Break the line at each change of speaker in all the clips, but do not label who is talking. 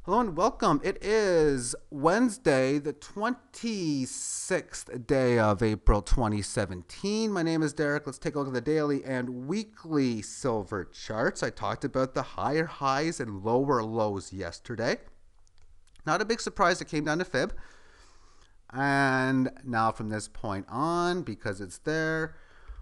Hello and welcome. It is Wednesday, the 26th day of April 2017. My name is Derek. Let's take a look at the daily and weekly silver charts. I talked about the higher highs and lower lows yesterday. Not a big surprise, it came down to fib. And now from this point on, because it's there,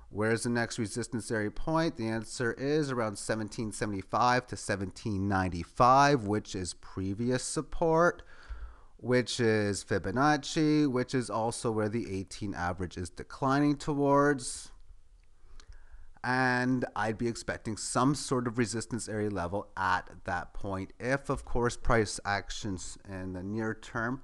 where's the next resistance area point? The answer is around 1775 to 1795, which is previous support, which is Fibonacci, which is also where the 18 average is declining towards. And I'd be expecting some sort of resistance area level at that point if, of course, price actions in the near term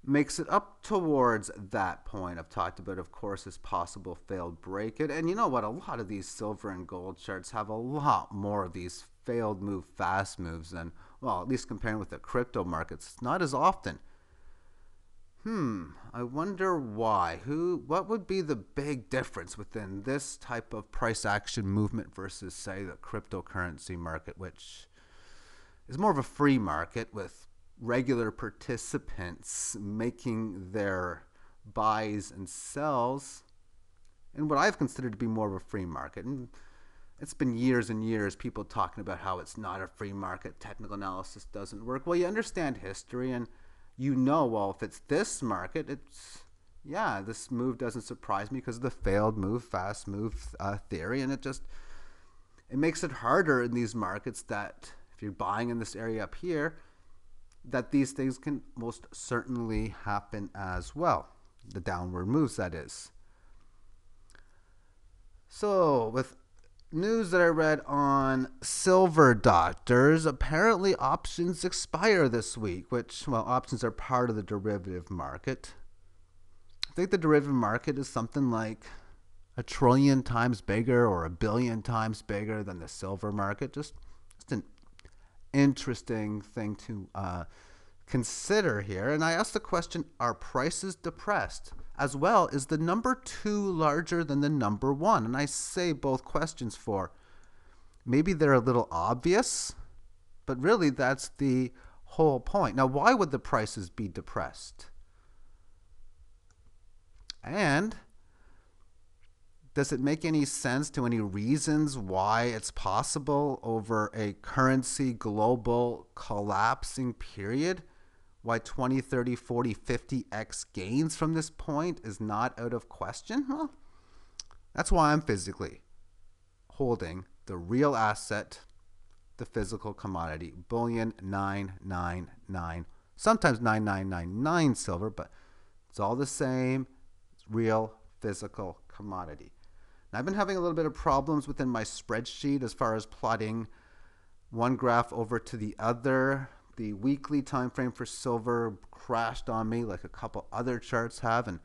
makes it up towards that point. I've talked about, of course, this possible failed break it. And you know what? A lot of these silver and gold charts have a lot more of these failed move fast moves than, well, at least comparing with the crypto markets. It's not as often. I wonder why. What would be the big difference within this type of price action movement versus, say, the cryptocurrency market, which is more of a free market with regular participants making their buys and sells in what I've considered to be more of a free market. And it's been years and years people talking about how it's not a free market, technical analysis doesn't work. Well, you understand history and you know, well, if it's this market, this move doesn't surprise me because of the failed move, fast move theory. And it makes it harder in these markets that if you're buying in this area up here, that these things can most certainly happen as well. The downward moves, that is. So with news that I read on Silver Doctors, apparently options expire this week, which, well, options are part of the derivative market. I think the derivative market is something like 1 trillion times bigger or 1 billion times bigger than the silver market. Just an interesting thing to consider here. And I asked the question, are prices depressed? As well, is the number 2 larger than the number 1? And I say both questions for maybe they're a little obvious, but really that's the whole point. Now, why would the prices be depressed? And does it make any sense to any reasons why it's possible over a currency global collapsing period? Why 20, 30, 40, 50x gains from this point is not out of question? Well, that's why I'm physically holding the real asset, the physical commodity, bullion 999, sometimes 9999 silver, but it's all the same. It's real physical commodity. Now, I've been having a little bit of problems within my spreadsheet as far as plotting one graph over to the other. The weekly time frame for silver crashed on me like a couple other charts have, and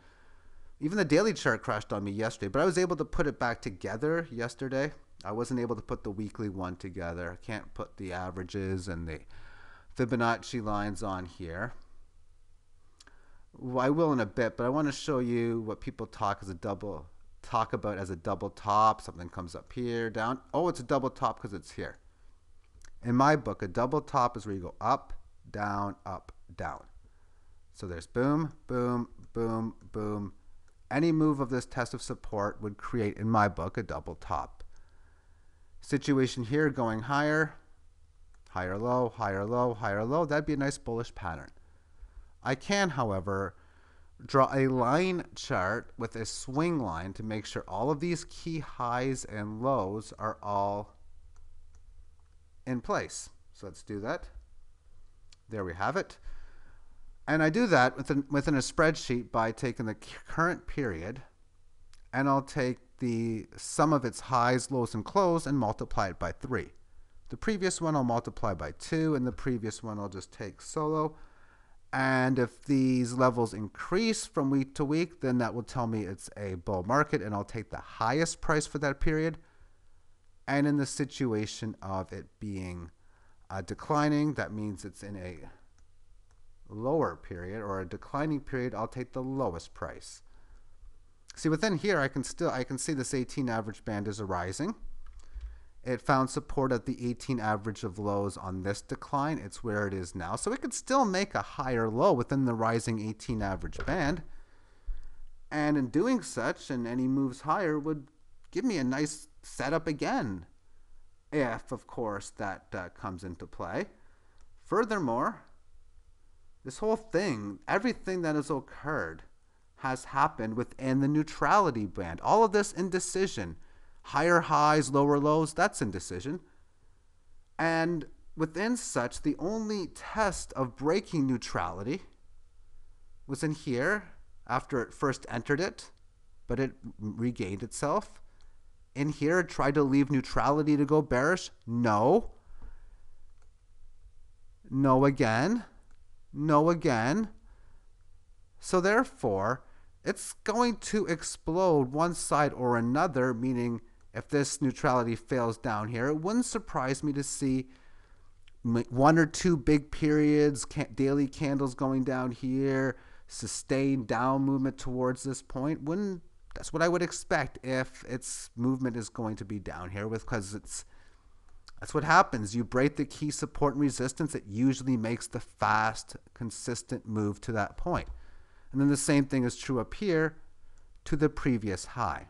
even the daily chart crashed on me yesterday, but I was able to put it back together yesterday. I wasn't able to put the weekly one together. I can't put the averages and the Fibonacci lines on here. Well, I will in a bit, but I want to show you what people talk about as a double top. Something comes up here, down. Oh, it's a double top because it's here. In my book, a double top is where you go up, down, up, down. So there's boom, boom, boom, boom. Any move of this test of support would create, in my book, a double top. Situation here going higher, higher low, higher low, higher low. That'd be a nice bullish pattern. I can, however, draw a line chart with a swing line to make sure all of these key highs and lows are all in place. So let's do that. There we have it. And I do that within a spreadsheet by taking the current period, and I'll take the sum of its highs, lows, and close and multiply it by 3. The previous one I'll multiply by 2, and the previous one I'll just take solo. And if these levels increase from week to week, then that will tell me it's a bull market, and I'll take the highest price for that period. And in the situation of it being declining, that means it's in a lower period or a declining period, I'll take the lowest price. See, within here, I can see this 18 average band is arising. It found support at the 18 average of lows on this decline. It's where it is now. So it could still make a higher low within the rising 18 average band. And in doing such, and any moves higher would give me a nice setup again, if, of course, that comes into play. Furthermore, this whole thing, everything that has occurred, has happened within the neutrality band. All of this indecision. Higher highs, lower lows, that's indecision. And within such, the only test of breaking neutrality was in here after it first entered it, but it regained itself. In here, it tried to leave neutrality to go bearish. No. No again. No again. So therefore, it's going to explode one side or another, meaning if this neutrality fails down here, it wouldn't surprise me to see one or two big periods, daily candles going down here, sustained down movement towards this point. That's what I would expect if its movement is going to be down here, because that's what happens. You break the key support and resistance, it usually makes the fast, consistent move to that point. And then the same thing is true up here to the previous high.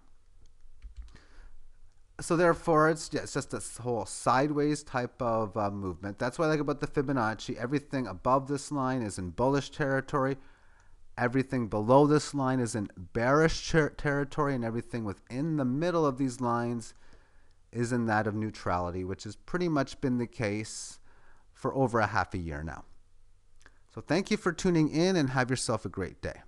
So therefore, it's just this whole sideways type of movement. That's what I like about the Fibonacci. Everything above this line is in bullish territory. Everything below this line is in bearish territory. And everything within the middle of these lines is in that of neutrality, which has pretty much been the case for over a half a year now. So thank you for tuning in and have yourself a great day.